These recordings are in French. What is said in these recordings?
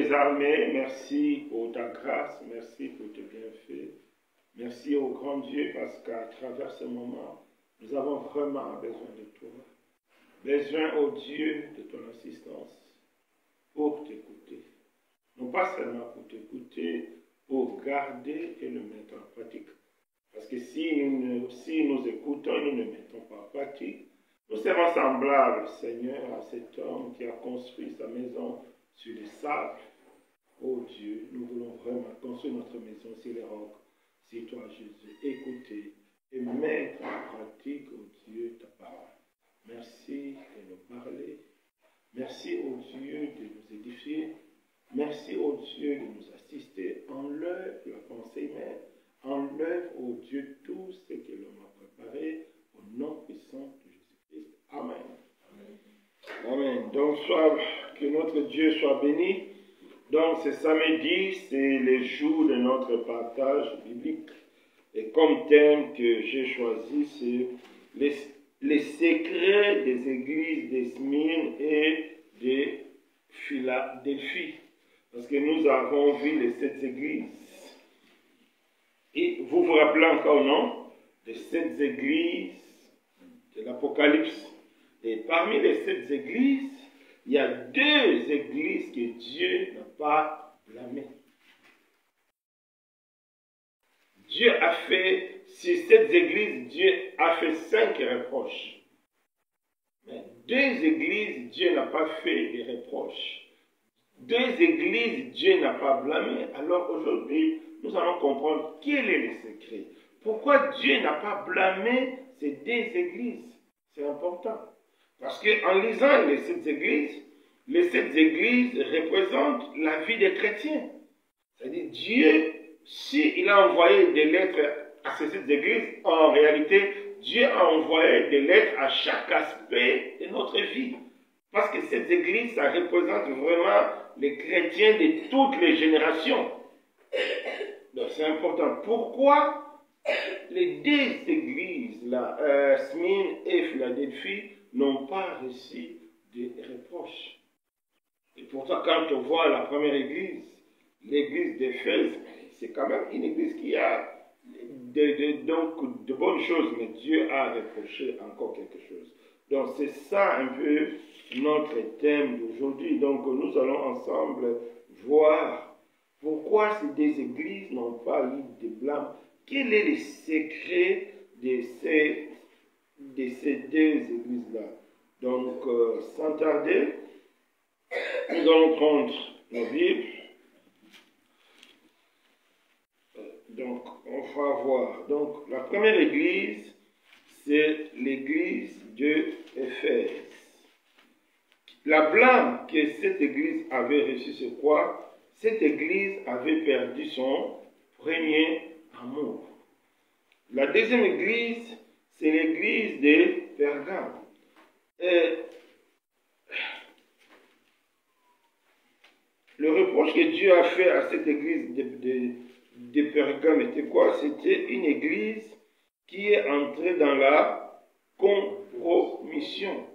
des armées, merci pour ta grâce, merci pour tes bienfaits. Merci au grand Dieu parce qu'à travers ce moment, nous avons vraiment besoin de toi. Besoin, au Dieu, de ton assistance pour t'écouter. Non pas seulement pour t'écouter, pour garder et le mettre en pratique. Parce que si nous écoutons et nous ne mettons pas en pratique, nous serons semblables, Seigneur, à cet homme qui a construit sa maison sur les sables. Oh Dieu, nous voulons vraiment construire notre maison sur les rocs, sur toi, Jésus. Écouter et mettre en pratique, oh Dieu, ta parole. Merci de nous parler. Merci, oh Dieu, de nous édifier. Merci, oh Dieu, de nous assister. Enlève la pensée humaine. Enlève, oh Dieu, tout ce que l'homme a préparé au nom puissant de Jésus-Christ. Amen. Amen. Donc, que notre Dieu soit béni. Donc, ce samedi, c'est le jour de notre partage biblique. Et comme thème que j'ai choisi, c'est les secrets des églises de Smyrne et de Philadelphie. Parce que nous avons vu les 7 églises. Et vous vous rappelez encore, non? Les 7 églises de l'Apocalypse. Et parmi les 7 églises, il y a 2 églises que Dieu n'a pas blâmées. Dieu a fait, sur cette église, Dieu a fait 5 reproches. Mais 2 églises, Dieu n'a pas fait de reproches. 2 églises, Dieu n'a pas blâmé. Alors aujourd'hui, nous allons comprendre quel est le secret. Pourquoi Dieu n'a pas blâmé ces 2 églises? C'est important. Parce qu'en lisant les 7 églises représentent la vie des chrétiens. C'est-à-dire Dieu, s'il a envoyé des lettres à ces 7 églises, en réalité, Dieu a envoyé des lettres à chaque aspect de notre vie. Parce que cette église, ça représente vraiment les chrétiens de toutes les générations. Donc c'est important. Pourquoi les 2 églises, là, Smyrne et Philadelphie, n'ont pas reçu de reproches? Et pourtant, quand on voit la première église, l'église d'Éphèse, c'est quand même une église qui a de bonnes choses, mais Dieu a reproché encore quelque chose. Donc c'est ça un peu notre thème d'aujourd'hui. Donc nous allons ensemble voir pourquoi ces 2 églises n'ont pas eu de blâme. Quel est le secret de ces 2 églises-là? Donc sans tarder, nous allons prendre nos Bibles. Donc, on va voir. Donc, la première église, c'est l'église de Éphèse. La blâme que cette église avait reçue, c'est quoi? Cette église avait perdu son premier amour. La deuxième église, c'est l'église de Pergame. Le reproche que Dieu a fait à cette église de Pergame était quoi? C'était une église qui est entrée dans la compromission.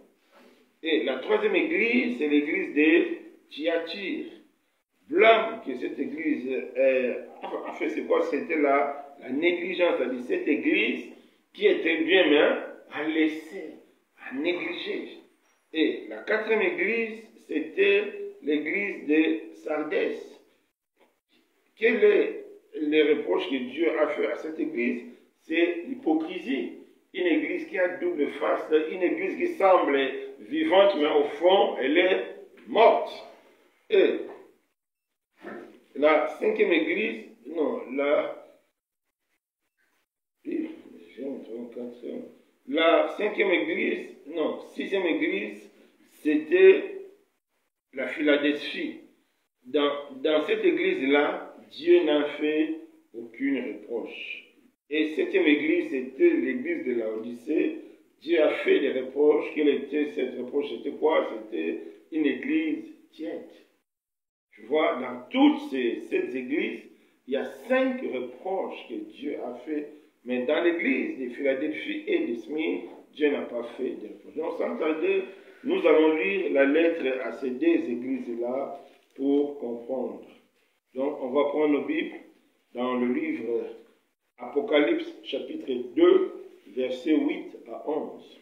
Et la troisième église, c'est l'église de Thyatire. Blâme que cette église a fait, c'est quoi? C'était la négligence, c'est-à-dire cette église qui était bien, mais à laisser, à négliger. Et la quatrième église, c'était l'église de Sardès. Quel est le reproche que Dieu a fait à cette église? C'est l'hypocrisie. Une église qui a double face, une église qui semble vivante, mais au fond, elle est morte. Et la cinquième église, non, la cinquième église, non, sixième église, c'était la Philadelphie. Dans cette église-là, Dieu n'a fait aucune reproche. Et septième église, c'était l'église de Laodicée. Dieu a fait des reproches. Quelle était cette reproche? C'était quoi? C'était une église tiède. Tu vois, dans toutes ces églises, il y a 5 reproches que Dieu a fait. Mais dans l'église de Philadelphie et de Smyrne, Dieu n'a pas fait de reproches. Donc, sans tarder, nous allons lire la lettre à ces 2 églises-là pour comprendre. Donc, on va prendre nos Bibles dans le livre Apocalypse, chapitre 2, versets 8 à 11.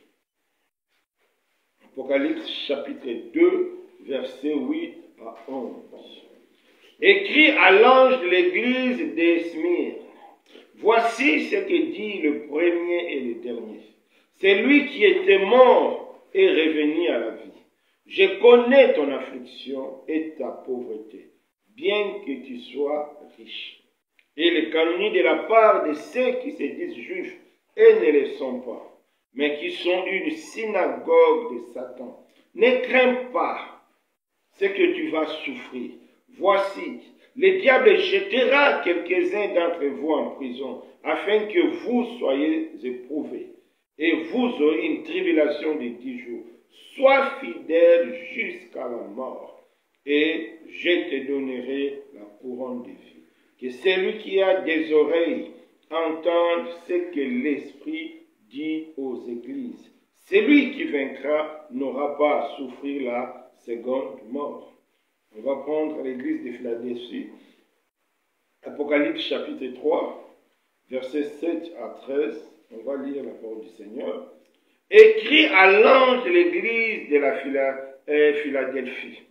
Apocalypse, chapitre 2, versets 8 à 11. Écrit à l'ange de l'église des Smyrne. Voici ce que dit le premier et le dernier. C'est lui qui était mort et revenu à la vie. Je connais ton affliction et ta pauvreté, bien que tu sois riche. Et les calomnies de la part de ceux qui se disent juifs et ne le sont pas, mais qui sont une synagogue de Satan. Ne crains pas ce que tu vas souffrir. Voici, le diable jettera quelques-uns d'entre vous en prison, afin que vous soyez éprouvés. Et vous aurez une tribulation de 10 jours. Sois fidèle jusqu'à la mort, et je te donnerai la couronne de vie. Que celui qui a des oreilles entende ce que l'Esprit dit aux églises. Celui qui vaincra n'aura pas à souffrir la seconde mort. On va prendre l'église de Philadelphie, Apocalypse chapitre 3, versets 7 à 13. On va lire la parole du Seigneur. Écrit à l'ange de l'église de la Philadelphie.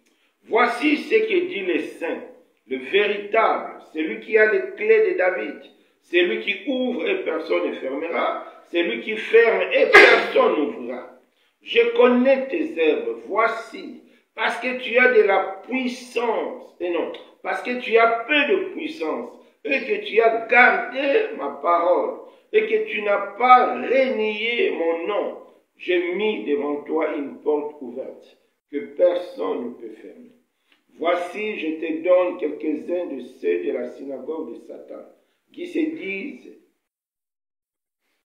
Voici ce que dit le Saint, le véritable, celui qui a les clés de David, celui qui ouvre et personne ne fermera, celui qui ferme et personne n'ouvrira. Je connais tes œuvres, voici, parce que tu as de la puissance, et non, parce que tu as peu de puissance, et que tu as gardé ma parole, et que tu n'as pas renié mon nom. J'ai mis devant toi une porte ouverte, que personne ne peut fermer. Voici, je te donne quelques-uns de ceux de la synagogue de Satan, qui se disent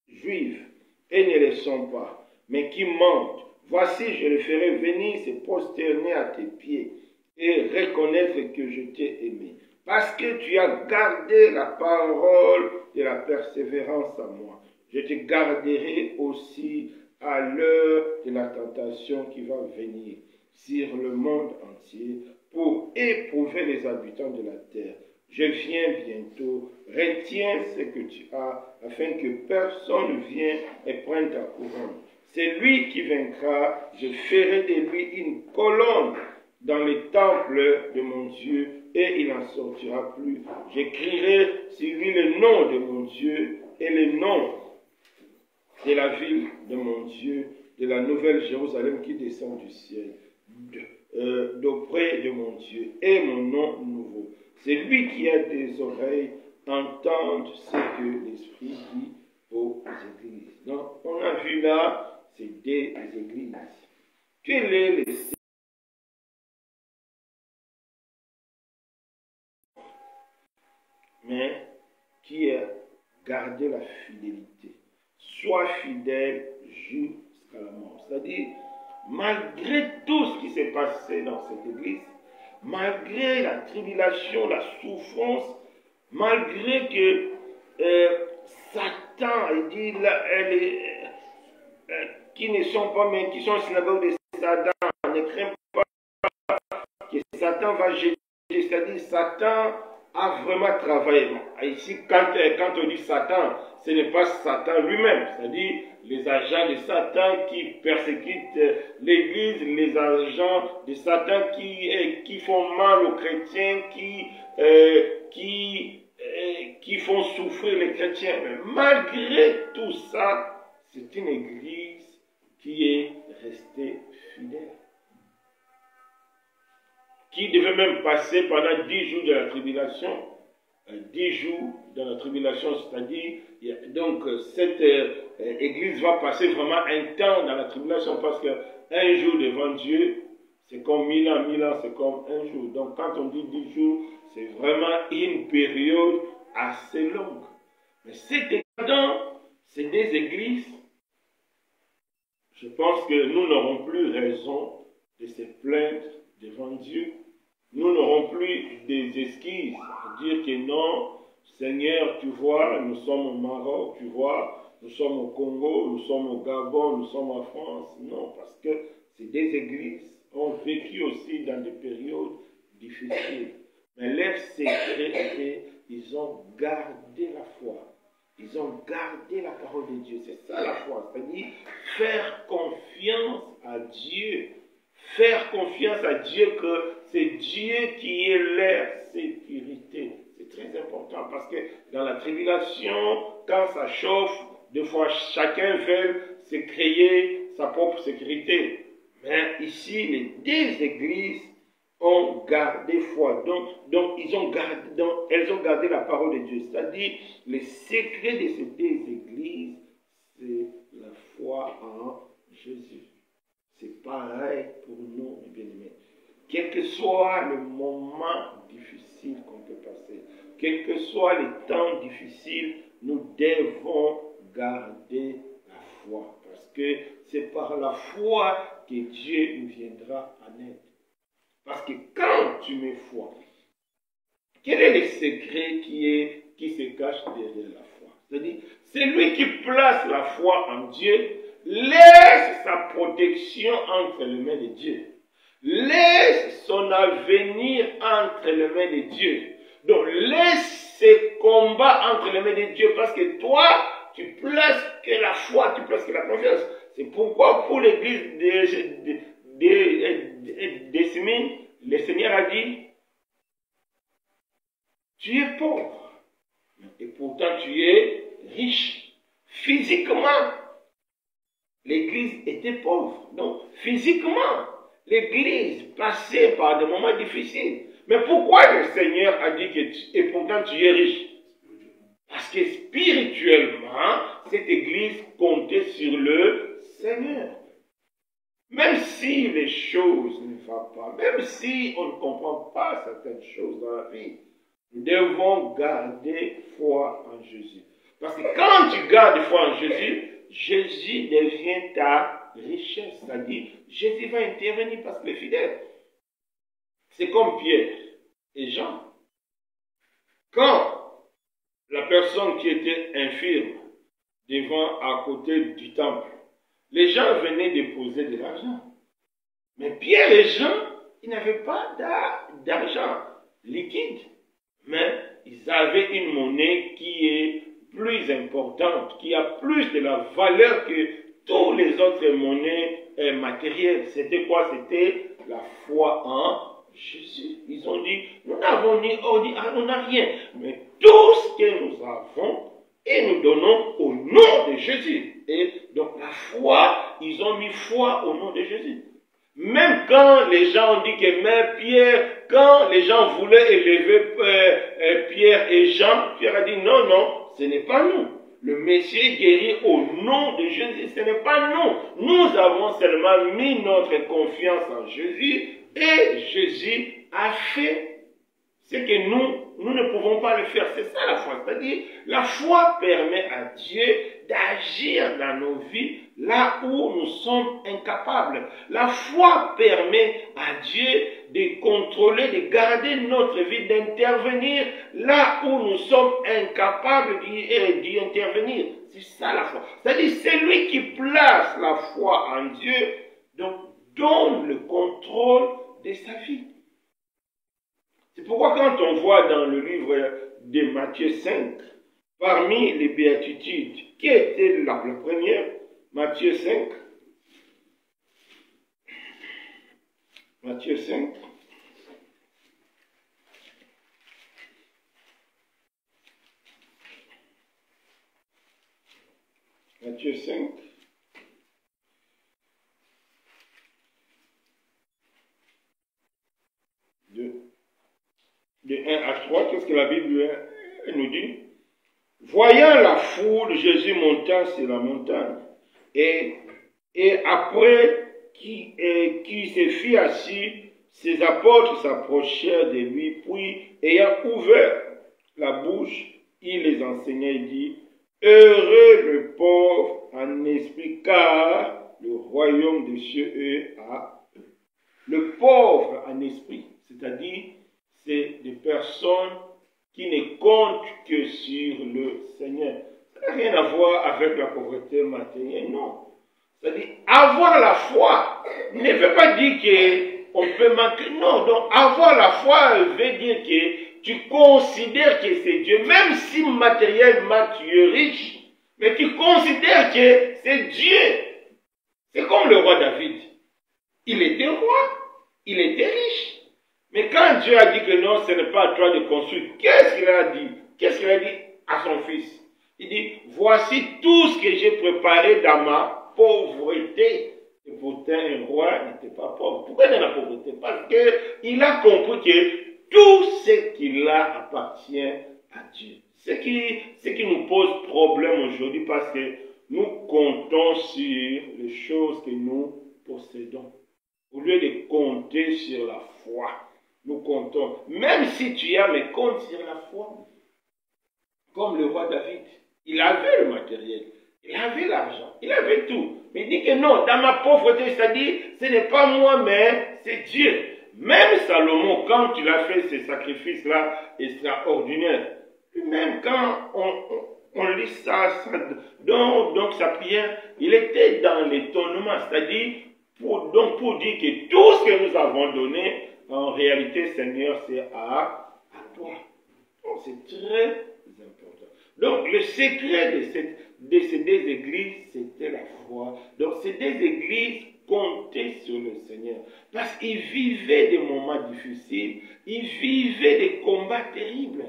juifs et ne le sont pas, mais qui mentent. Voici, je les ferai venir se prosterner à tes pieds et reconnaître que je t'ai aimé. Parce que tu as gardé la parole de la persévérance à moi. Je te garderai aussi à l'heure de la tentation qui va venir sur le monde entier pour éprouver les habitants de la terre. Je viens bientôt, retiens ce que tu as, afin que personne ne vienne et prenne ta couronne. C'est lui qui vaincra, je ferai de lui une colonne dans le temple de mon Dieu, et il n'en sortira plus. J'écrirai sur lui le nom de mon Dieu et le nom de la ville de mon Dieu, de la nouvelle Jérusalem qui descend du ciel, d'auprès de mon Dieu, et mon nom nouveau. C'est lui qui a des oreilles, entende ce que l'Esprit dit aux églises. Donc, on a vu là, c'est des églises. Quel est le mais qui a gardé la fidélité. Sois fidèle jusqu'à la mort. C'est-à-dire, malgré tout ce qui s'est passé dans cette église, malgré la tribulation, la souffrance, malgré que Satan, il dit, là, qui ne sont pas, mais qui sont en synagogue de Satan, ne crains pas que Satan va jeter. C'est-à-dire, Satan a vraiment travaillé. Ici, quand on dit Satan, ce n'est pas Satan lui-même, c'est-à-dire les agents de Satan qui persécutent l'Église, les agents de Satan qui font mal aux chrétiens, qui font souffrir les chrétiens. Mais malgré tout ça, c'est une Église qui est restée fidèle, qui devait même passer pendant 10 jours de la tribulation. 10 jours dans la tribulation, c'est-à-dire, donc cette église va passer vraiment un temps dans la tribulation, parce qu'un jour devant Dieu, c'est comme 1000 ans, 1000 ans, c'est comme un jour. Donc quand on dit 10 jours, c'est vraiment une période assez longue. Mais cependant, c'est des églises, je pense que nous n'aurons plus raison de se plaindre devant Dieu. Nous n'aurons plus des excuses pour dire que non, Seigneur, tu vois, nous sommes au Maroc, tu vois, nous sommes au Congo, nous sommes au Gabon, nous sommes en France. Non, parce que c'est des églises ont vécu aussi dans des périodes difficiles. Mais leur secret était, ils ont gardé la foi. Ils ont gardé la parole de Dieu. C'est ça la foi. C'est-à-dire faire confiance à Dieu. Faire confiance à Dieu que c'est Dieu qui est leur sécurité. C'est très important parce que dans la tribulation, quand ça chauffe, des fois chacun veut se créer sa propre sécurité. Mais ici, les deux églises ont gardé foi. Donc elles ont gardé la parole de Dieu. C'est-à-dire, le secret de ces deux églises, c'est la foi en Jésus. C'est pareil pour nous, mes bien-aimés. Quel que soit le moment difficile qu'on peut passer, quels que soient les temps difficiles, nous devons garder la foi. Parce que c'est par la foi que Dieu nous viendra en aide. Parce que quand tu mets foi, quel est le secret qui se cache derrière la foi? C'est-à-dire, c'est lui qui place la foi en Dieu, laisse sa protection entre les mains de Dieu. Laisse son avenir entre les mains de Dieu. Donc, laisse ses combats entre les mains de Dieu. Parce que toi, tu places que la foi, tu places que la confiance. C'est pourquoi pour l'église de Sémine, le Seigneur a dit, tu es pauvre. Et pourtant, tu es riche. Physiquement, l'église était pauvre. Donc, physiquement, l'église passait par des moments difficiles. Mais pourquoi le Seigneur a dit que et pourtant tu es riche? Parce que spirituellement, cette église comptait sur le Seigneur. Même si les choses ne vont pas, même si on ne comprend pas certaines choses dans la vie, nous devons garder foi en Jésus. Parce que quand tu gardes foi en Jésus, Jésus devient ta richesse. C'est-à-dire, Jésus va intervenir parce qu'il est fidèle. C'est comme Pierre et Jean. Quand la personne qui était infirme devant à côté du temple, les gens venaient déposer de l'argent. Mais Pierre et Jean, ils n'avaient pas d'argent liquide. Mais ils avaient une monnaie qui est plus importante, qui a plus de la valeur que toutes les autres monnaies matérielles. C'était quoi? C'était la foi en Jésus. Ils ont dit, nous n'avons on n'a rien, mais tout ce que nous avons, et nous donnons au nom de Jésus. Et donc la foi, ils ont mis foi au nom de Jésus. Même quand les gens ont dit que même Pierre, quand les gens voulaient élever Pierre et Jean, Pierre a dit non, non, ce n'est pas nous. Le Messie guérit au nom de Jésus, ce n'est pas nous. Nous avons seulement mis notre confiance en Jésus et Jésus a fait ce que nous ne pouvons pas le faire. C'est ça la foi. C'est-à-dire, la foi permet à Dieu d'agir dans nos vies là où nous sommes incapables. La foi permet à Dieu de contrôler, de garder notre vie, d'intervenir là où nous sommes incapables d'y intervenir. C'est ça la foi. C'est-à-dire, c'est lui qui place la foi en Dieu, donc donne le contrôle de sa vie. C'est pourquoi quand on voit dans le livre de Matthieu 5, parmi les béatitudes, qui était la première? Matthieu 5. Matthieu 5. Matthieu 5. De 1 à 3, qu'est-ce que la Bible nous dit? Voyant la foule, Jésus monta sur la montagne. Et après qui se fit assis, ses apôtres s'approchèrent de lui, puis, ayant ouvert la bouche, il les enseignait et dit, heureux le pauvre en esprit, car le royaume des cieux est à eux. Le pauvre en esprit, c'est-à-dire, c'est des personnes qui ne comptent que sur le Seigneur. Ça n'a rien à voir avec la pauvreté matérielle, non. C'est-à-dire, avoir la foi ne veut pas dire on peut manquer. Non, donc avoir la foi veut dire que tu considères que c'est Dieu, même si matériellement tu es riche, mais tu considères que c'est Dieu. C'est comme le roi David. Il était roi, il était riche. Mais quand Dieu a dit que non, ce n'est pas à toi de construire, qu'est-ce qu'il a dit? Qu'est-ce qu'il a dit à son fils? Il dit, voici tout ce que j'ai préparé dans ma pauvreté. Et pourtant, un roi n'était pas pauvre. Pourquoi dans la pauvreté? Parce qu'il a compris que tout ce qu'il a appartient à Dieu. Ce qui nous pose problème aujourd'hui parce que nous comptons sur les choses que nous possédons. Au lieu de compter sur la foi, nous comptons. Même si tu as, mais compte sur la foi. Comme le roi David. Il avait le matériel. Il avait l'argent. Il avait tout. Mais il dit que non, dans ma pauvreté, c'est-à-dire, ce n'est pas moi, mais c'est Dieu. Même Salomon, quand il a fait ces sacrifices-là extraordinaires, lui-même, quand on lit ça donc sa prière, il était dans l'étonnement. C'est-à-dire, pour dire que tout ce que nous avons donné, en réalité, Seigneur, c'est à toi. Donc, c'est très important. Donc, le secret de ces deux églises, c'était la foi. Donc, ces deux églises comptaient sur le Seigneur. Parce qu'ils vivaient des moments difficiles, ils vivaient des combats terribles.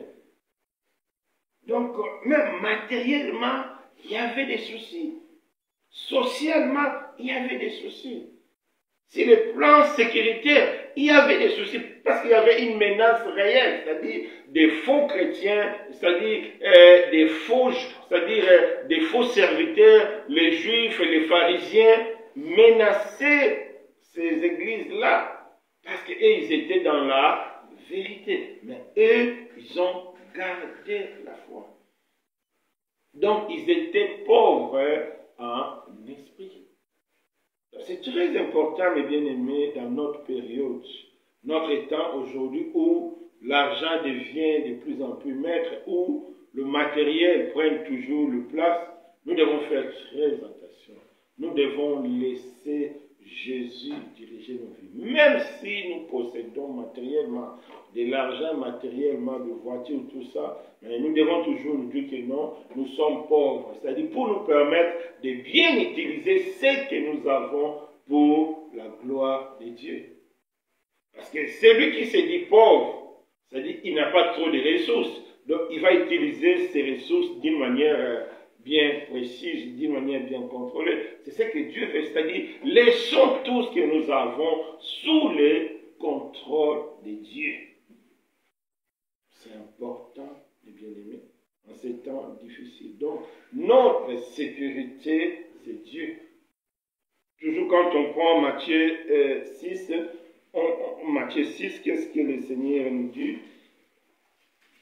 Donc, même matériellement, il y avait des soucis. Socialement, il y avait des soucis. Sur le plan sécuritaire, il y avait des soucis parce qu'il y avait une menace réelle, c'est-à-dire des faux chrétiens, c'est-à-dire des faux serviteurs, les juifs et les pharisiens menaçaient ces églises-là parce qu'eux, ils étaient dans la vérité. Mais eux, ils ont gardé la foi. Donc, ils étaient pauvres en esprit. C'est très important, mes bien-aimés, dans notre période, notre temps aujourd'hui où l'argent devient de plus en plus maître, où le matériel prend toujours le place, nous devons faire très attention. Nous devons laisser Jésus diriger nos vies. Même si nous possédons matériellement de l'argent, matériellement de voitures, tout ça, mais nous devons toujours nous dire que non, nous sommes pauvres. C'est-à-dire pour nous permettre de bien utiliser ce que nous avons pour la gloire de Dieu. Parce que celui qui se dit pauvre, c'est-à-dire qu'il n'a pas trop de ressources. Donc il va utiliser ses ressources d'une manière bien précise, d'une manière bien contrôlée. C'est ce que Dieu fait, c'est-à-dire laissons tout ce que nous avons sous le contrôle de Dieu. C'est important, les bien-aimés, en ces temps difficiles. Donc, notre sécurité, c'est Dieu. Toujours quand on prend Matthieu 6, Matthieu 6, qu'est-ce que le Seigneur nous dit?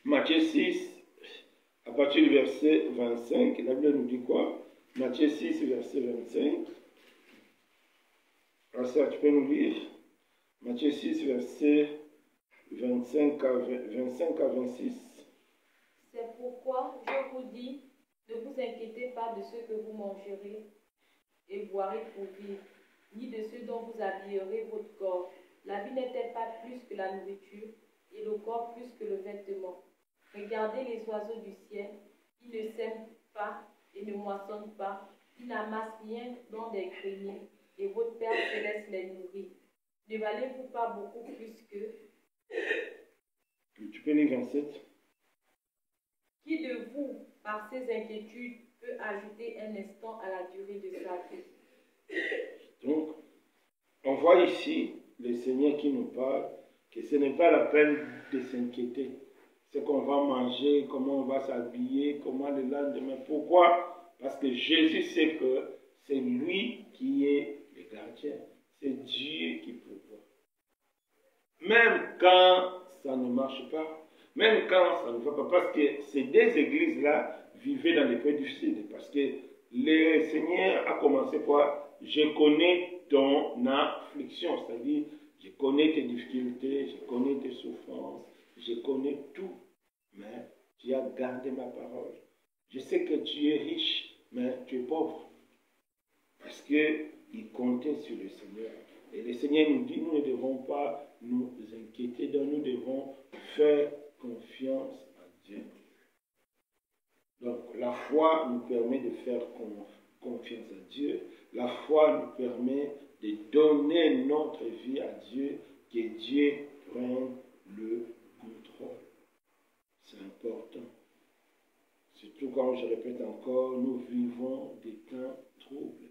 Matthieu 6, à partir du verset 25, la Bible nous dit quoi? Matthieu 6, verset 25. Alors ça, tu peux nous lire? Matthieu 6, verset 25 à 26. C'est pourquoi je vous dis, ne vous inquiétez pas de ce que vous mangerez et boirez pour vivre, ni de ce dont vous habillerez votre corps. La vie n'est-elle pas plus que la nourriture, et le corps plus que le vêtement? Regardez les oiseaux du ciel, ils ne sèment pas et ne moissonnent pas, ils n'amassent rien dans des greniers, et votre Père céleste les nourrit. Ne valez-vous pas beaucoup plus que... Tu peux lire 27. Qui de vous, par ses inquiétudes, peut ajouter un instant à la durée de sa vie? Donc, on voit ici le Seigneur qui nous parle que ce n'est pas la peine de s'inquiéter. Ce qu'on va manger, comment on va s'habiller, comment le lendemain. Pourquoi? Parce que Jésus sait que c'est lui qui est le gardien. C'est Dieu qui pourvoit. Même quand ça ne marche pas, même quand ça ne va pas, parce que ces deux églises-là vivaient dans des pays difficiles, parce que le Seigneur a commencé par « Je connais ton affliction », c'est-à-dire « Je connais tes difficultés, je connais tes souffrances, je connais tout, mais tu as gardé ma parole. Je sais que tu es riche, mais tu es pauvre. » Parce qu'il comptait sur le Seigneur. Et le Seigneur nous dit, nous ne devons pas nous inquiéter, donc nous devons faire confiance à Dieu. Donc la foi nous permet de faire confiance à Dieu. La foi nous permet de donner notre vie à Dieu, que Dieu prenne le contrôle. C'est important. Surtout quand je répète encore, nous vivons des temps troubles,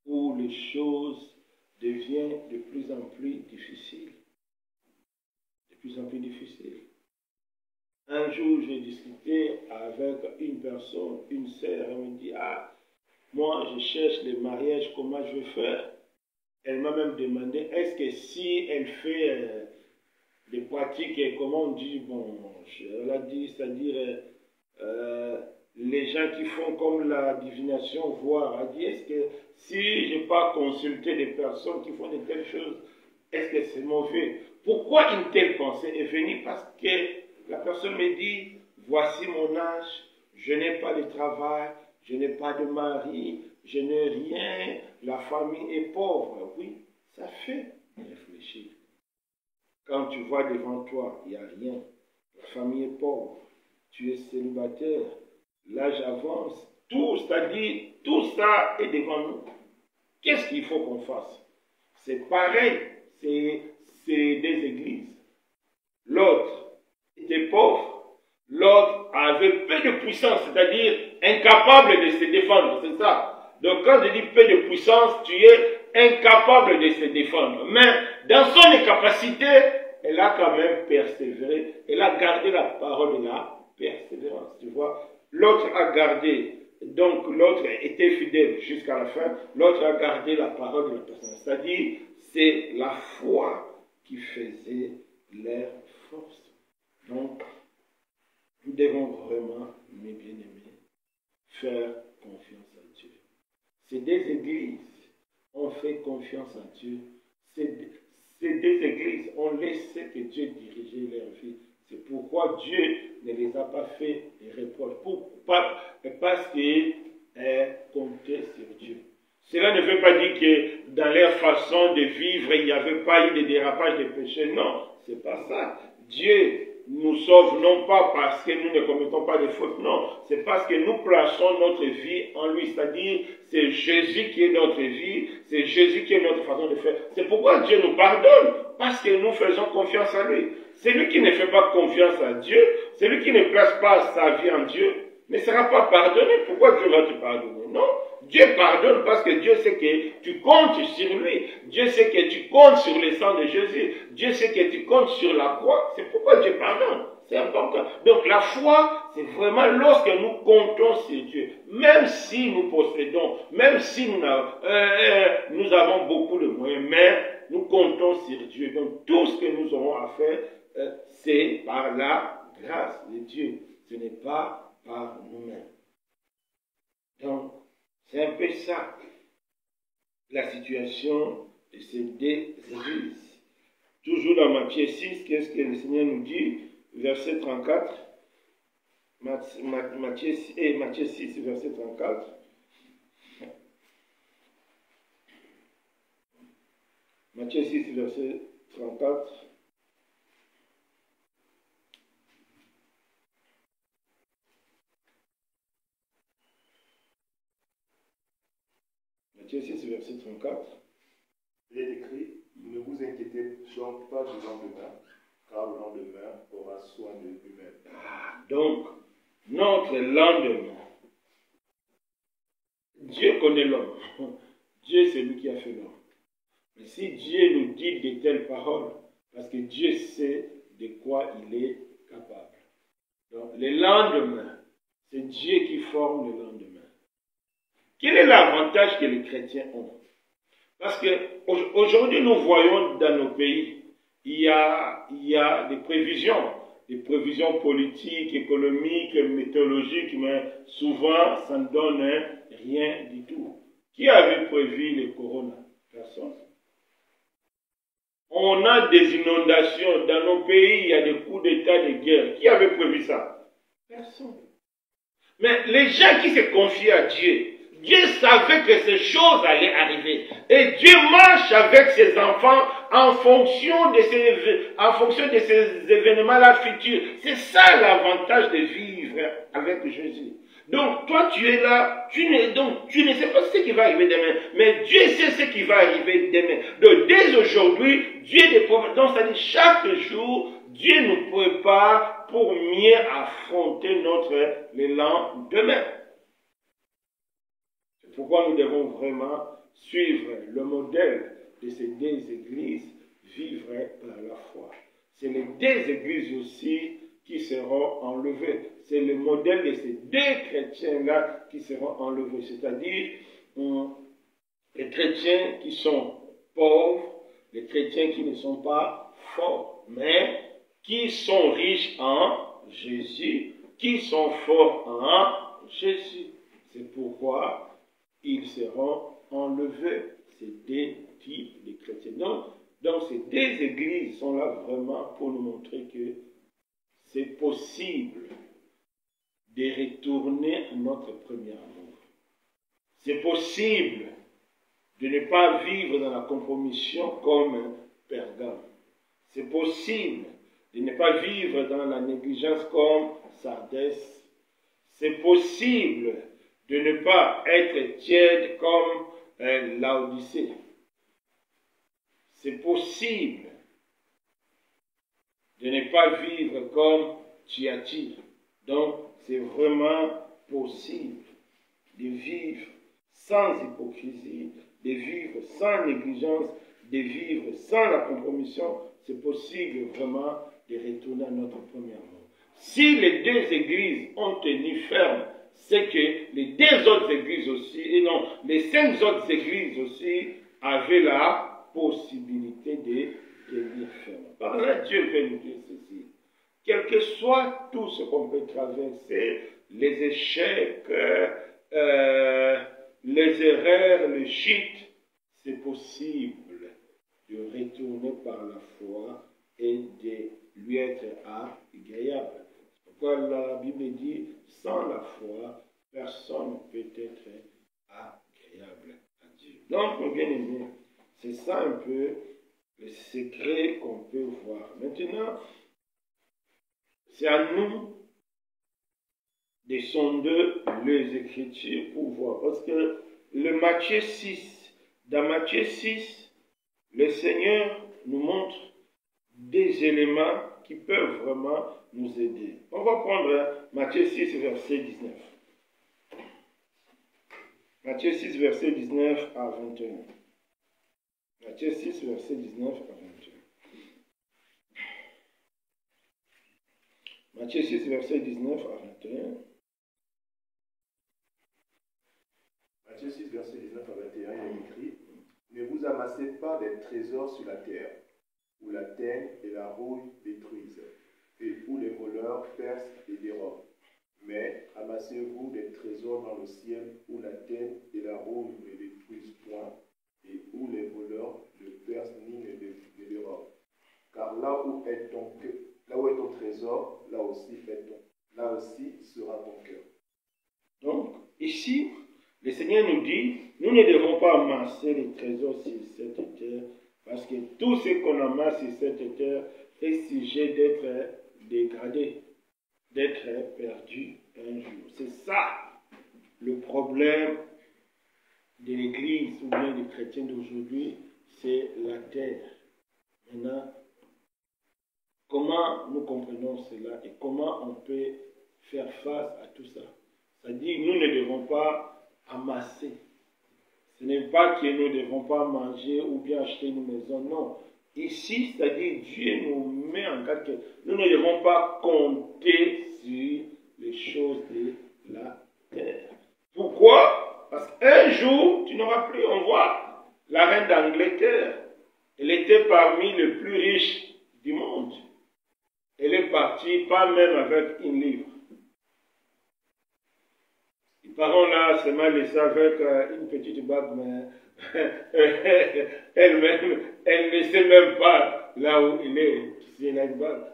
où les choses deviennent de plus en plus difficiles. De plus en plus difficiles. Un jour, j'ai discuté avec une personne, une sœur, elle me dit, ah, moi je cherche le mariage, comment je vais faire? Elle m'a même demandé, est-ce que si elle fait des pratiques, comment on dit, bon, elle a dit, c'est-à-dire les gens qui font comme la divination, voire, elle dit, est-ce que si je n'ai pas consulté des personnes qui font de telles choses, est-ce que c'est mauvais? Pourquoi une telle pensée est venue? Parce que la personne me dit, voici mon âge, je n'ai pas de travail, je n'ai pas de mari, je n'ai rien, la famille est pauvre. Oui, ça fait réfléchir. Quand tu vois devant toi, il n'y a rien, la famille est pauvre, tu es célibataire, l'âge avance, tout, c'est-à-dire, tout ça est devant nous. Qu'est-ce qu'il faut qu'on fasse? C'est pareil, c'est des églises. L'autre était pauvre, l'autre avait peu de puissance, c'est-à-dire incapable de se défendre, c'est ça. Donc quand je dis peu de puissance, tu es incapable de se défendre. Mais dans son incapacité, elle a quand même persévéré, elle a gardé la parole de la persévérance, tu vois. L'autre a gardé, donc l'autre était fidèle jusqu'à la fin, l'autre a gardé la parole de la personne. C'est-à-dire, c'est la foi qui faisait leur force. Donc, nous devons vraiment, mes bien-aimés, faire confiance à Dieu. C'est des églises, on fait confiance à Dieu. C'est des églises, on laissait que Dieu dirigeait leur vie. C'est pourquoi Dieu ne les a pas fait des reproches. Parce qu'ils comptaient sur Dieu. Cela ne veut pas dire que dans leur façon de vivre, il n'y avait pas eu de dérapage de péché. Non, c'est pas ça. Dieu nous sauve non pas parce que nous ne commettons pas de fautes, non. C'est parce que nous plaçons notre vie en lui. C'est-à-dire, c'est Jésus qui est notre vie, c'est Jésus qui est notre façon de faire. C'est pourquoi Dieu nous pardonne, parce que nous faisons confiance à lui. Celui qui ne fait pas confiance à Dieu, celui qui ne place pas sa vie en Dieu, ne sera pas pardonné. Pourquoi Dieu va te pardonner? Non. Dieu pardonne parce que Dieu sait que tu comptes sur lui. Dieu sait que tu comptes sur le sang de Jésus. Dieu sait que tu comptes sur la croix. C'est pourquoi Dieu pardonne. C'est important. Donc la foi, c'est vraiment lorsque nous comptons sur Dieu. Même si nous possédons, même si nous avons beaucoup de moyens, mais nous comptons sur Dieu. Donc tout ce que nous aurons à faire, c'est par la grâce de Dieu. Ce n'est pas par nous-mêmes. Donc, c'est un peu ça, la situation de ces deux églises. Toujours dans Matthieu 6, qu'est-ce que le Seigneur nous dit? Verset 34. Matthieu 6, verset 34. Matthieu 6, verset 34. Matthieu 6, verset 34. Il est écrit, ne vous inquiétez donc pas du lendemain, car le lendemain aura soin de lui-même. Donc, notre lendemain, Dieu connaît l'homme. Dieu, c'est lui qui a fait l'homme. Mais si Dieu nous dit de telles paroles, parce que Dieu sait de quoi il est capable. Donc, le lendemain, c'est Dieu qui forme le lendemain. Quel est l'avantage que les chrétiens ont? Parce qu'aujourd'hui, nous voyons dans nos pays, il y a des prévisions politiques, économiques, météorologiques, mais souvent, ça ne donne rien du tout. Qui avait prévu le corona? Personne. On a des inondations dans nos pays, il y a des coups d'État, de guerre. Qui avait prévu ça? Personne. Mais les gens qui se confient à Dieu, Dieu savait que ces choses allaient arriver. Et Dieu marche avec ses enfants en fonction de ces événements-là futurs. C'est ça l'avantage de vivre avec Jésus. Donc, toi, tu es là, tu ne sais pas ce qui va arriver demain, mais Dieu sait ce qui va arriver demain. Donc, dès aujourd'hui, Dieu est prophètes. Donc, ça dit, chaque jour, Dieu nous prépare pour mieux affronter notre élan demain. C'est pourquoi nous devons vraiment suivre le modèle de ces deux églises, vivre par la foi. C'est les deux églises aussi qui seront enlevées. C'est le modèle de ces deux chrétiens-là qui seront enlevés. C'est-à-dire les chrétiens qui sont pauvres, les chrétiens qui ne sont pas forts, mais qui sont riches en Jésus, qui sont forts en Jésus. C'est pourquoi ils seront enlevés, ces deux types de chrétiens. Donc ces deux églises sont là vraiment pour nous montrer que c'est possible de retourner à notre premier amour. C'est possible de ne pas vivre dans la compromission comme Pergame. C'est possible de ne pas vivre dans la négligence comme Sardès. C'est possible de ne pas être tiède comme Laodicée. C'est possible de ne pas vivre comme Thyatire. Donc, c'est vraiment possible de vivre sans hypocrisie, de vivre sans négligence, de vivre sans la compromission. C'est possible vraiment de retourner à notre premier amour. Si les deux églises ont tenu ferme, c'est que les deux autres églises aussi, et non, les 5 autres églises aussi avaient la possibilité de tenir ferme. Par là, Dieu veut nous dire ceci. Quel que soit tout ce qu'on peut traverser, les échecs, les erreurs, les chutes, c'est possible de retourner par la foi et de lui être agréable. C'est pourquoi la Bible dit, sans la foi, personne ne peut être agréable à Dieu. Donc, mon bien-aimé, c'est ça un peu le secret qu'on peut voir. Maintenant, c'est à nous de sonder les Écritures pour voir. Parce que le Matthieu 6, dans Matthieu 6, le Seigneur nous montre des éléments qui peuvent vraiment nous aider. On va prendre Matthieu 6, verset 19. Matthieu 6, verset 19 à 21. Matthieu 6, verset 19 à 21. Matthieu 6, verset 19 à 21. Matthieu 6, verset 19 à 21, il est écrit « Ne vous amassez pas des trésors sur la terre, où la teigne et la rouille détruisent, et où les voleurs percent et dérobent. Mais amassez-vous des trésors dans le ciel, où la teigne et la rouille ne détruisent point, et où les voleurs ne percent ni ne dérobent. Car là où est ton trésor, là aussi sera ton cœur. » Donc, ici, le Seigneur nous dit, nous ne devons pas amasser les trésors sur cette terre, parce que tout ce qu'on amasse sur cette terre est sujet d'être dégradé, d'être perdu un jour. C'est ça le problème de l'Église ou bien des chrétiens d'aujourd'hui, c'est la terre. Maintenant, comment nous comprenons cela et comment on peut faire face à tout ça? C'est-à-dire, nous ne devons pas amasser. Ce n'est pas que nous ne devons pas manger ou bien acheter une maison, non. Ici, c'est-à-dire, Dieu nous met en garde que nous ne devons pas compter sur les choses de la terre. Pourquoi? Parce qu'un jour, tu n'auras plus, on voit, la reine d'Angleterre, elle était parmi les plus riches du monde. Elle est partie, pas même avec une livre. Les parents là, seulement laissé avec une petite bague, mais elle-même, elle ne sait même pas là où il est, si elle a une bague.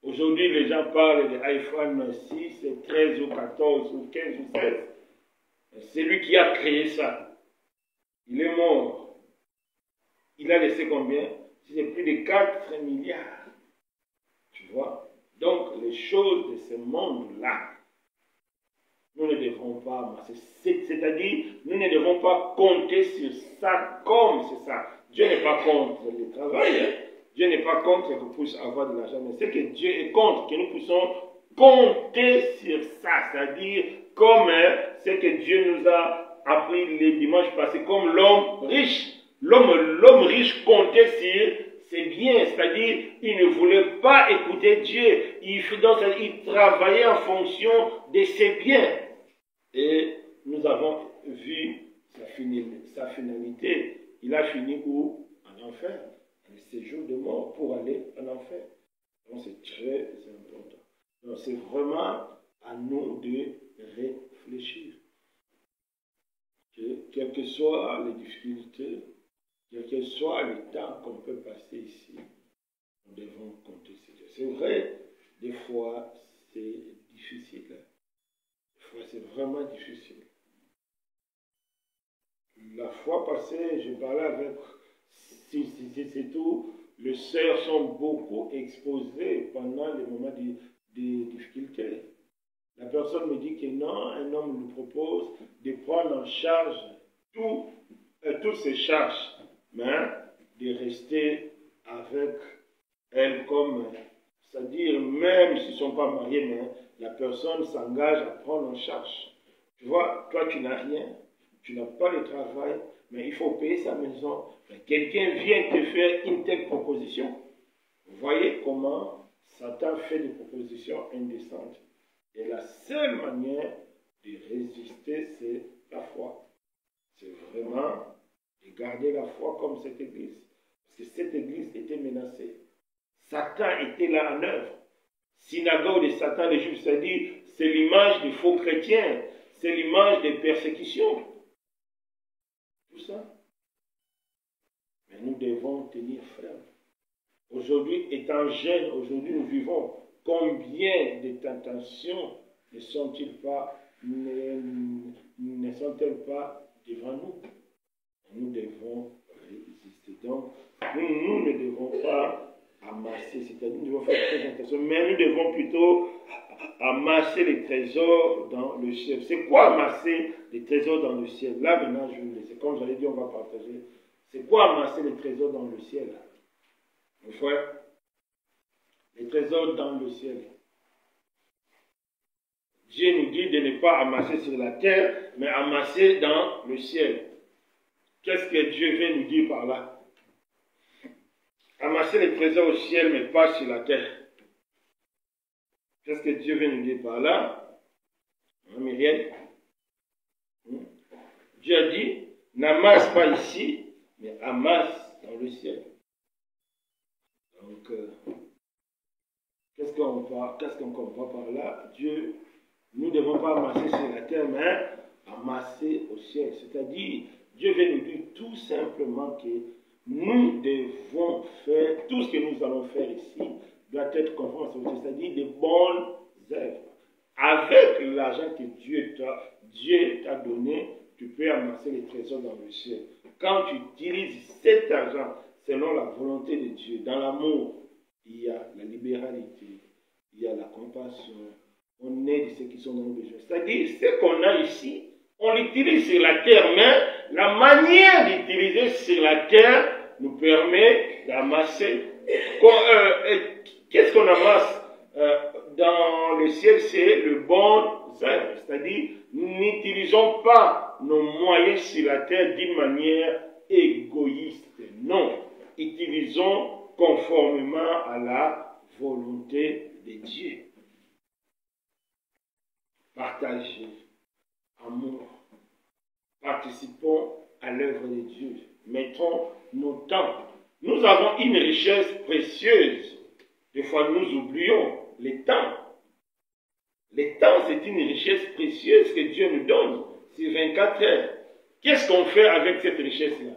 Aujourd'hui, les gens parlent de iPhone 6, 13 ou 14 ou 15 ou 16. C'est lui qui a créé ça. Il est mort. Il a laissé combien? C'est plus de 4 milliards. Tu vois? Donc, les choses de ce monde-là, nous ne devons pas amasser. C'est-à-dire, nous ne devons pas compter sur ça comme c'est ça. Dieu n'est pas contre le travail. Hein? Dieu n'est pas contre qu'on puisse avoir de l'argent. Mais c'est que Dieu est contre que nous puissions compter sur ça. C'est-à-dire, comme ce que Dieu nous a appris les dimanches passés, comme l'homme riche. L'homme riche comptait sur ses biens. C'est-à-dire, il ne voulait pas écouter Dieu. Il travaillait en fonction de ses biens. Et nous avons vu sa finalité. Il a fini où? En enfer. Le séjour de mort pour aller en enfer. Donc c'est très important. Donc c'est vraiment à nous de réfléchir. Quelles que soient les difficultés, quel que soit le temps qu'on peut passer ici, nous devons compter sur Dieu. C'est vrai, des fois c'est difficile. Des fois c'est vraiment difficile. La fois passée, je parlais avec, c'est tout, les sœurs sont beaucoup exposées pendant les moments de difficultés. La personne me dit que non, un homme lui propose de prendre en charge toutes ses charges, mais de rester avec elle comme, c'est-à-dire même s'ils ne sont pas mariés, mais la personne s'engage à prendre en charge. Tu vois, toi tu n'as rien. Tu n'as pas de travail, mais il faut payer sa maison. Quelqu'un vient te faire une telle proposition. Vous voyez comment Satan fait des propositions indécentes. Et la seule manière de résister, c'est la foi. C'est vraiment de garder la foi comme cette église. Parce que cette église était menacée. Satan était là en œuvre. Synagogue de Satan, les Juifs, c'est-à-dire, c'est l'image des faux chrétiens. C'est l'image des persécutions. Tout ça. Mais nous devons tenir ferme. Aujourd'hui, étant jeunes, aujourd'hui nous vivons. Combien de tentations ne sont-elles pas devant nous? Nous devons résister. Donc, nous ne devons pas amasser, c'est-à-dire nous devons faire très attention, mais nous devons plutôt amasser les trésors dans le ciel. C'est quoi amasser les trésors dans le ciel? Là maintenant, je vais vous laisser. Comme j'allais dire, on va partager. C'est quoi amasser les trésors dans le ciel? Mes frères, les trésors dans le ciel. Dieu nous dit de ne pas amasser sur la terre, mais amasser dans le ciel. Qu'est-ce que Dieu veut nous dire par là? Amasser les trésors au ciel, mais pas sur la terre. Qu'est-ce que Dieu veut nous dire par là? Hein, Myriel? Dieu a dit, n'amasse pas ici, mais amasse dans le ciel. Donc, qu'est-ce qu'on comprend par là? Dieu, nous ne devons pas amasser sur la terre, mais amasser au ciel. C'est-à-dire, Dieu veut nous dire tout simplement que nous devons faire, tout ce que nous allons faire ici doit être conforme à ce que c'est-à-dire des bonnes œuvres. Avec l'argent que Dieu t'a donné, tu peux amasser les trésors dans le ciel. Quand tu utilises cet argent selon la volonté de Dieu, dans l'amour, il y a la libéralité, il y a la compassion, on aide ceux qui sont dans le besoin. C'est-à-dire, ce qu'on a ici, on l'utilise sur la terre, mais la manière d'utiliser sur la terre nous permet d'amasser. Qu'est-ce qu'on amasse dans le ciel? C'est le bon œuvre. C'est-à-dire, n'utilisons pas nos moyens sur la terre d'une manière égoïste. Non. Utilisons conformément à la volonté de Dieu. Partagez, amour. Participons à l'œuvre de Dieu. Mettons nos temps. Nous avons une richesse précieuse. Des fois, nous oublions les temps. Les temps, c'est une richesse précieuse que Dieu nous donne. C'est 24 heures. Qu'est-ce qu'on fait avec cette richesse-là?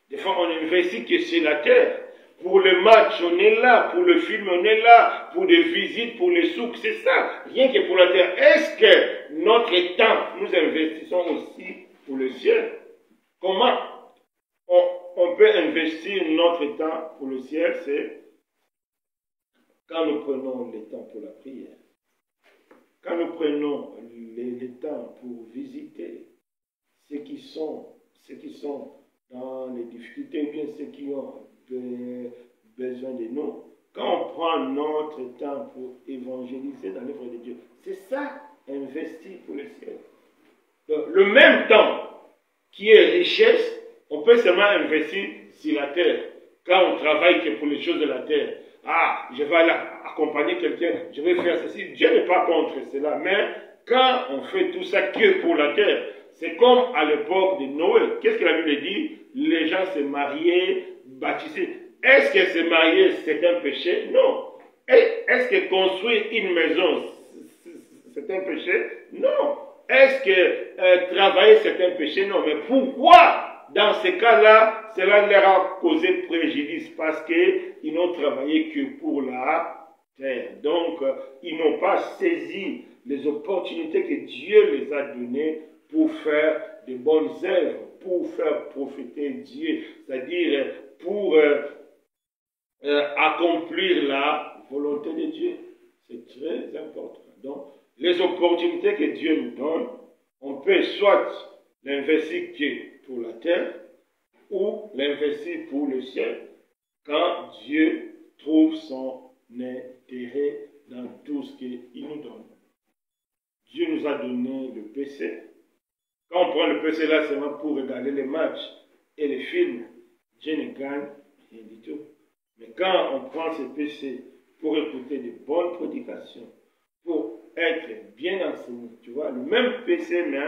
Des fois, on investit que sur la terre. Pour le match, on est là. Pour le film, on est là. Pour des visites, pour les souks, c'est ça. Rien que pour la terre. Est-ce que notre temps, nous investissons aussi pour le ciel? Comment on peut investir notre temps pour le ciel? C'est quand nous prenons le temps pour la prière. Quand nous prenons le temps pour visiter ceux qui sont dans les difficultés, ou bien ceux qui ont besoin de nous, quand on prend notre temps pour évangéliser dans l'œuvre de Dieu, c'est ça, investir pour le ciel. Donc, le même temps qui est richesse, on peut seulement investir sur la terre. Quand on travaille que pour les choses de la terre, je vais aller accompagner quelqu'un, je vais faire ceci. Dieu n'est pas contre cela, mais quand on fait tout ça que pour la terre, c'est comme à l'époque de Noé. Qu'est-ce que la Bible dit? Les gens se mariaient, baptisaient. Est-ce que se marier, c'est un péché? Non. Est-ce que construire une maison, c'est un péché? Non. Est-ce que travailler, c'est un péché? Non. Mais pourquoi, dans ces cas-là, cela leur a causé préjudice? Parce qu'ils n'ont travaillé que pour la terre. Donc, ils n'ont pas saisi les opportunités que Dieu les a données pour faire de bonnes œuvres, pour faire profiter Dieu, c'est-à-dire pour accomplir la volonté de Dieu. C'est très important. Donc, les opportunités que Dieu nous donne, on peut soit l'investir pour la terre ou l'investir pour le ciel, quand Dieu trouve son intérêt dans tout ce qu'il nous donne. Dieu nous a donné le PC. Quand on prend le PC là seulement pour regarder les matchs et les films, Dieu ne gagne rien du tout. Mais quand on prend ce PC pour écouter de bonnes prédications, pour être bien enseigné, tu vois, le même PC, mais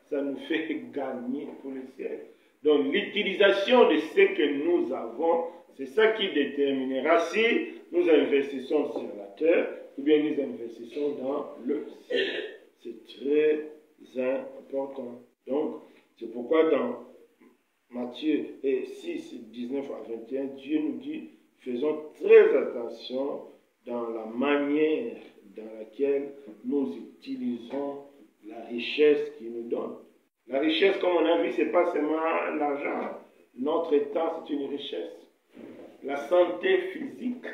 ça nous fait gagner pour le ciel. Donc l'utilisation de ce que nous avons, c'est ça qui déterminera si nous investissons sur la terre ou bien nous investissons dans le ciel. C'est très important. Donc, c'est pourquoi dans Matthieu 6, 19 à 21, Dieu nous dit, faisons très attention dans la manière dans laquelle nous utilisons la richesse qu'il nous donne. La richesse, comme on a vu, ce n'est pas seulement l'argent. Notre temps, c'est une richesse. La santé physique,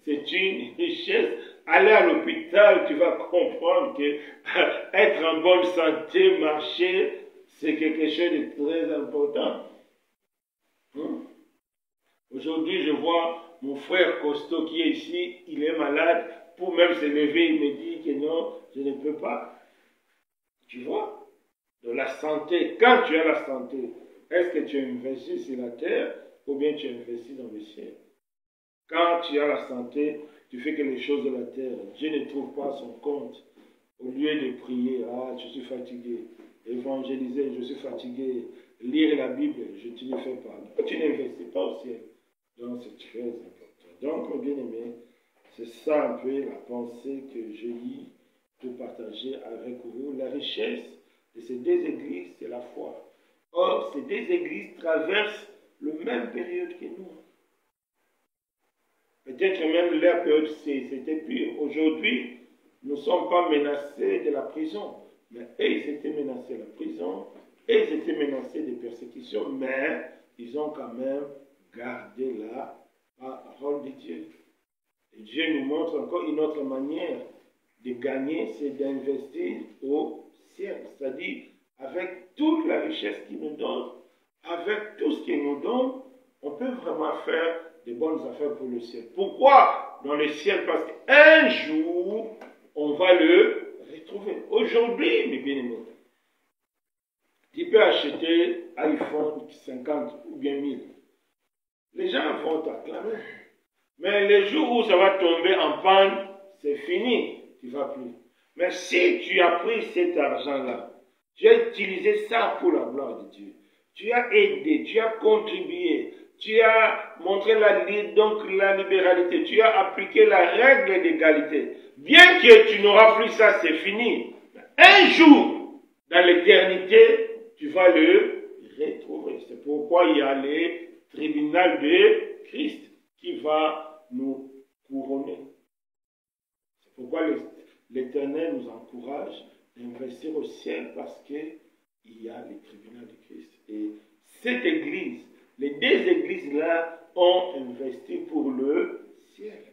c'est une richesse. Aller à l'hôpital, tu vas comprendre que être en bonne santé, marcher, c'est quelque chose de très important. Aujourd'hui, je vois mon frère costaud qui est ici, il est malade. Pour même se lever, il me dit que non, je ne peux pas. Tu vois? De la santé, quand tu as la santé, est-ce que tu investis sur la terre ou bien tu investis dans le ciel? Quand tu as la santé, tu fais que les choses de la terre, Dieu ne trouve pas son compte. Au lieu de prier, je suis fatigué, évangéliser, je suis fatigué, lire la Bible, je ne le fais pas. Tu n'investis pas au ciel. Donc c'est très important. Donc, bien aimé, c'est ça un peu la pensée que j'ai eue pour partager avec vous. La richesse de ces deux églises, c'est la foi. Or, ces deux églises traversent la même période que nous. Peut-être même leur période, c'était pire. Aujourd'hui, nous ne sommes pas menacés de la prison. Mais eux, ils étaient menacés de la prison. Eux, ils étaient menacés de persécutions. Mais ils ont quand même gardé la parole de Dieu. Et Dieu nous montre encore une autre manière de gagner, c'est d'investir au ciel. C'est-à-dire, avec toute la richesse qu'il nous donne, avec tout ce qu'il nous donne, on peut vraiment faire de bonnes affaires pour le ciel. Pourquoi dans le ciel? Parce qu'un jour, on va le retrouver. Aujourd'hui, mes bien-aimés, tu peux acheter iPhone 50 ou bien 1000. Les gens vont t'acclamer. Mais le jour où ça va tomber en panne, c'est fini. Tu ne vas plus. Mais si tu as pris cet argent-là, tu as utilisé ça pour la gloire de Dieu. Tu as aidé, tu as contribué, tu as montré la libéralité, tu as appliqué la règle d'égalité. Bien que tu n'auras plus ça, c'est fini. Un jour, dans l'éternité, tu vas le retrouver. C'est pourquoi il y a les tribunaux de Christ qui va nous couronner. C'est pourquoi l'Éternel nous encourage d'investir au ciel parce qu'il y a les tribunaux de Christ. Et cette église, les deux églises-là ont investi pour le ciel.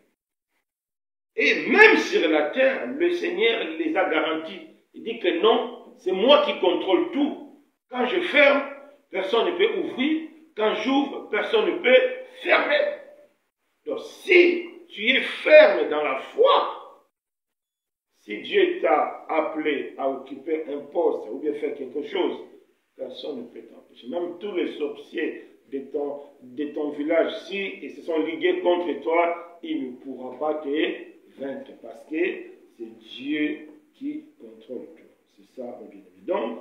Et même sur la terre, le Seigneur les a garantis. Il dit que non, c'est moi qui contrôle tout. Quand je ferme, personne ne peut ouvrir. Quand j'ouvre, personne ne peut fermer. Donc si tu es ferme dans la foi, si Dieu t'a appelé à occuper un poste ou bien faire quelque chose, personne ne peut t'empêcher. Même tous les sorciers de ton village, si ils se sont ligués contre toi, il ne pourra pas te vaincre parce que c'est Dieu qui contrôle tout. C'est ça, mon bien-aimé. Donc,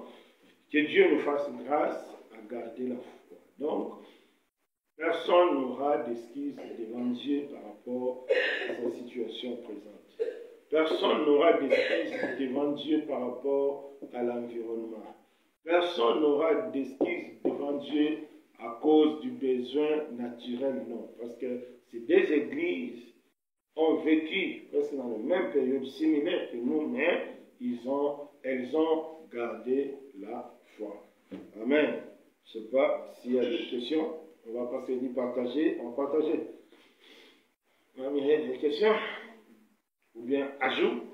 que Dieu nous fasse grâce à garder la foi. Donc, personne n'aura d'excuses devant Dieu par rapport à sa situation présente. Personne n'aura d'excuses devant Dieu par rapport à l'environnement. Personne n'aura d'excuses devant Dieu à cause du besoin naturel, non. Parce que ces deux églises ont vécu presque dans la même période similaire que nous, mais elles ont gardé la foi. Amen. Je ne sais pas s'il y a des questions. On va passer d'y partager. On va partager. Des questions? Ou bien ajout?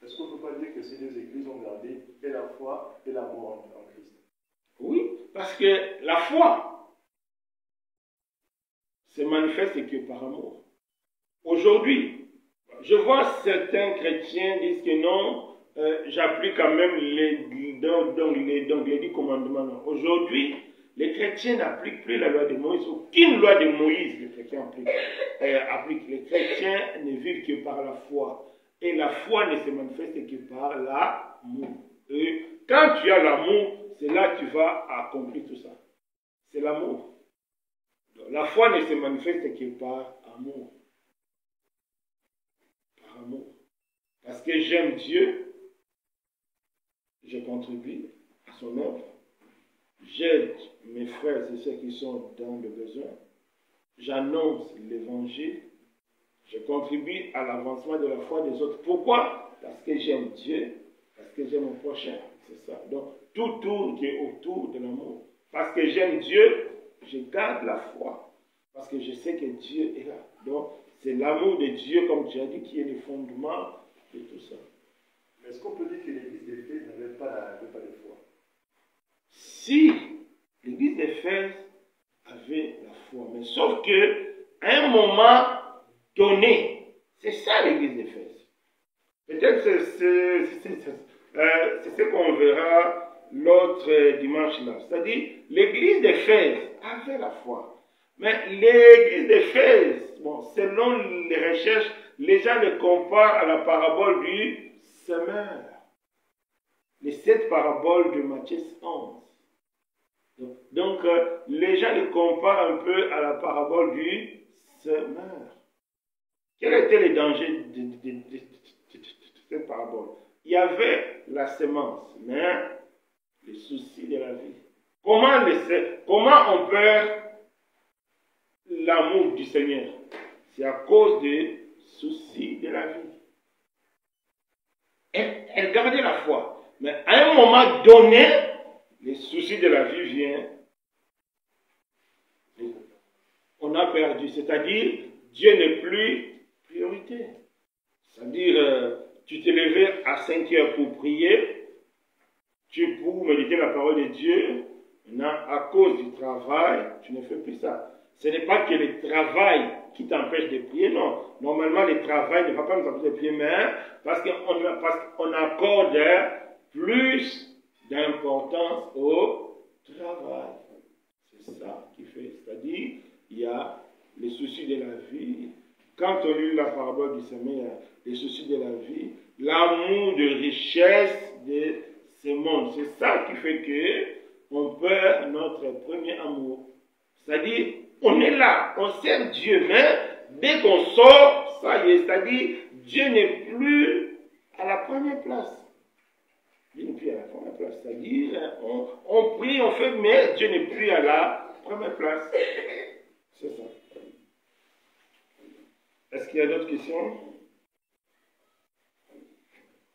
Est-ce qu'on ne peut pas dire que ces deux églises ont gardé et la foi et l'amour en Christ? Oui, parce que la foi se manifeste que par amour. Aujourd'hui, je vois certains chrétiens disent que non, j'applique quand même les 10 commandements. Non. Aujourd'hui, les chrétiens n'appliquent plus la loi de Moïse. Aucune loi de Moïse les chrétiens appliquent. Les chrétiens ne vivent que par la foi. Et la foi ne se manifeste que par l'amour. Et quand tu as l'amour, c'est là que tu vas accomplir tout ça. C'est l'amour. La foi ne se manifeste que par amour. Par amour. Parce que j'aime Dieu, je contribue à son œuvre. J'aide mes frères et ceux qui sont dans le besoin. J'annonce l'évangile. Je contribue à l'avancement de la foi des autres. Pourquoi? Parce que j'aime Dieu, parce que j'aime mon prochain. C'est ça. Donc, tout tourne autour de l'amour. Parce que j'aime Dieu, je garde la foi. Parce que je sais que Dieu est là. Donc, c'est l'amour de Dieu, comme tu as dit, qui est le fondement de tout ça. Mais est-ce qu'on peut dire que l'église d'Éphèse n'avait pas de foi? Si l'église d'Éphèse avait la foi, mais sauf que à un moment donné, c'est ça l'église d'Éphèse. Peut-être c'est ce qu'on verra l'autre dimanche là. C'est-à-dire, l'église d'Éphèse avait la foi. Mais l'église d'Éphèse, bon, selon les recherches, les gens le comparent à la parabole du semeur. Les 7 paraboles de Matthieu 11. Donc, les gens le comparent un peu à la parabole du semeur. Quel était le danger de cette parabole? Il y avait la semence, mais les soucis de la vie. Comment on perd l'amour du Seigneur? C'est à cause des soucis de la vie. Elle gardait la foi, mais à un moment donné, les soucis de la vie viennent. On a perdu, c'est-à-dire Dieu n'est plus priorité. C'est-à-dire, tu t'es levé à 5 heures pour prier, pour méditer la parole de Dieu. Maintenant, à cause du travail, tu ne fais plus ça. Ce n'est pas que le travail qui t'empêche de prier, non. Normalement, le travail ne va pas nous empêcher de prier, mais parce qu'on accorde plus d'importance au travail. C'est ça qui fait. C'est-à-dire, il y a les soucis de la vie. Quand on lit la parabole du semeur, il y a les soucis de la vie, l'amour de richesse de ce monde. C'est ça qui fait que on perd notre premier amour. C'est-à-dire, on est là, on sert Dieu, mais dès qu'on sort, ça y est, c'est-à-dire, Dieu n'est plus à la première place. Dieu n'est plus à la première place. C'est-à-dire, on prie, on fait, mais Dieu n'est plus à la première place. C'est ça. Est-ce qu'il y a d'autres questions?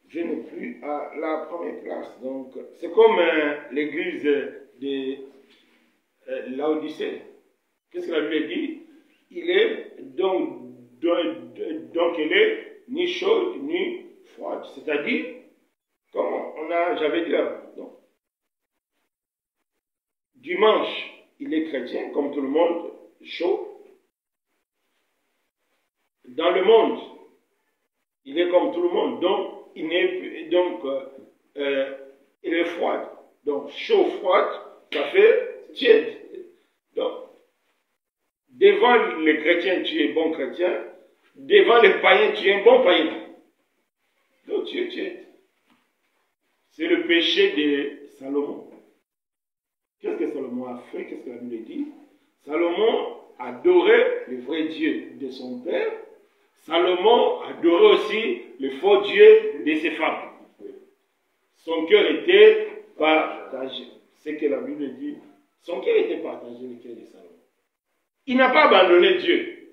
Je n'ai plus à la première place. Donc, c'est comme l'église de Laodicée. Qu'est-ce que la Bible dit? Il est donc il est ni chaude ni froide. C'est-à-dire, comme j'avais dit là, donc, dimanche, il est chrétien, comme tout le monde, chaud. Dans le monde, il est comme tout le monde, donc il est froid. Donc chaud, froid, ça fait tiède. Donc, devant les chrétiens, tu es bon chrétien. Devant les païens, tu es un bon païen. Donc tu es tiède. C'est le péché de Salomon. Qu'est-ce que Salomon a fait? Qu'est-ce que la Bible dit? Salomon adorait le vrai Dieu de son père. Salomon adorait aussi le faux Dieu de ses femmes. Son cœur était partagé. C'est ce que la Bible dit. Son cœur était partagé, le cœur de Salomon. Il n'a pas abandonné Dieu,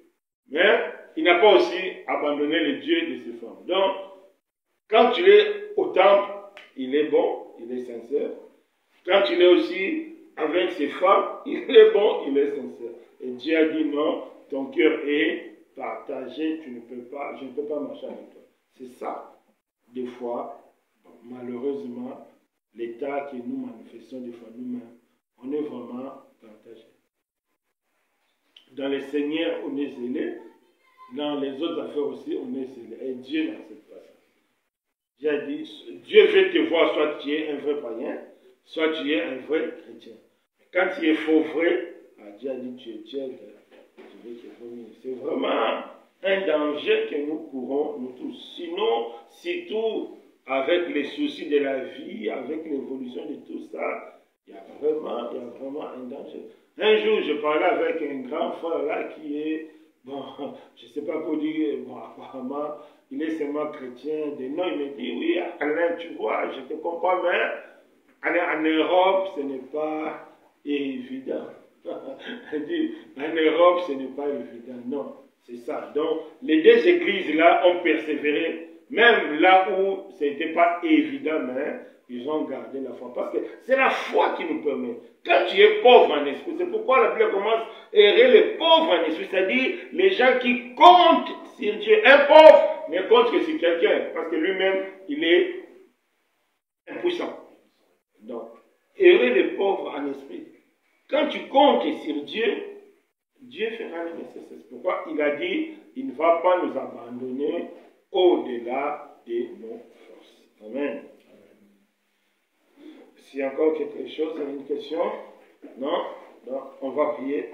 mais il n'a pas aussi abandonné le Dieu de ses femmes. Donc, quand tu es au temple, il est bon, il est sincère. Quand il est aussi avec ses femmes, il est bon, il est sincère. Et Dieu a dit non, ton cœur est partagé, je ne peux pas marcher avec toi. C'est ça, des fois, malheureusement, l'état que nous manifestons des fois nous-mêmes, on est vraiment partagé. Dans les seigneurs, on est zélé. Dans les autres affaires aussi, on est zélé. Et Dieu n'accepte pas ça. Dieu a dit, Dieu veut te voir, soit tu es un vrai païen, soit tu es un vrai chrétien. Quand tu es faux vrai, Dieu a dit, tu es tiède. C'est vraiment un danger que nous courons, nous tous. Sinon, surtout avec les soucis de la vie, avec l'évolution de tout ça, il y a vraiment un danger. Un jour, je parlais avec un grand frère là qui est, bon, je ne sais pas pour dire, bon, apparemment, il est seulement chrétien. De nom, il me dit, oui, Alain, tu vois, je te comprends, mais aller en Europe, ce n'est pas évident. Il dit, en Europe, ce n'est pas évident. Non, c'est ça. Donc, les deux églises là ont persévéré, même là où ce n'était pas évident, mais ils ont gardé la foi. Parce que c'est la foi qui nous permet. Quand tu es pauvre en esprit, c'est pourquoi la Bible commence à errer les pauvres en esprit, c'est-à-dire les gens qui comptent sur Dieu. Un pauvre ne compte que sur quelqu'un, parce que lui-même, il est impuissant. Donc, errer les pauvres en esprit. Quand tu comptes sur Dieu, Dieu fera le nécessaire. C'est pourquoi il a dit, il ne va pas nous abandonner au-delà de nos forces. Amen. S'il y a encore quelque chose, une question? Non? Non, on va prier.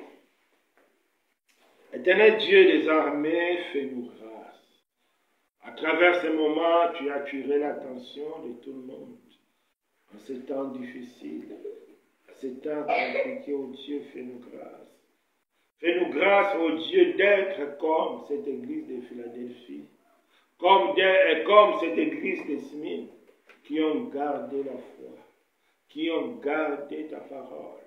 Éternel Dieu des armées, fais-nous grâce. À travers ces moments, tu as attiré l'attention de tout le monde. En ces temps difficiles, en ces temps compliqués, oh Dieu, fais-nous grâce. Fais-nous grâce, oh Dieu, d'être comme cette église de Philadelphie, comme cette église de Smyrne, qui ont gardé la foi, qui ont gardé ta parole,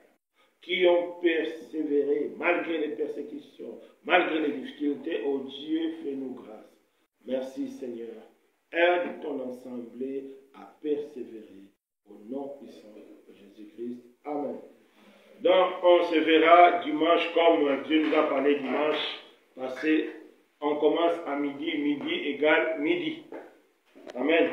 qui ont persévéré malgré les persécutions, malgré les difficultés. Oh Dieu, fais-nous grâce. Merci Seigneur. Aide ton assemblée à persévérer au nom puissant de Jésus-Christ. Amen. Donc, on se verra dimanche comme Dieu nous a parlé dimanche passé. On commence à midi, midi égale midi. Amen.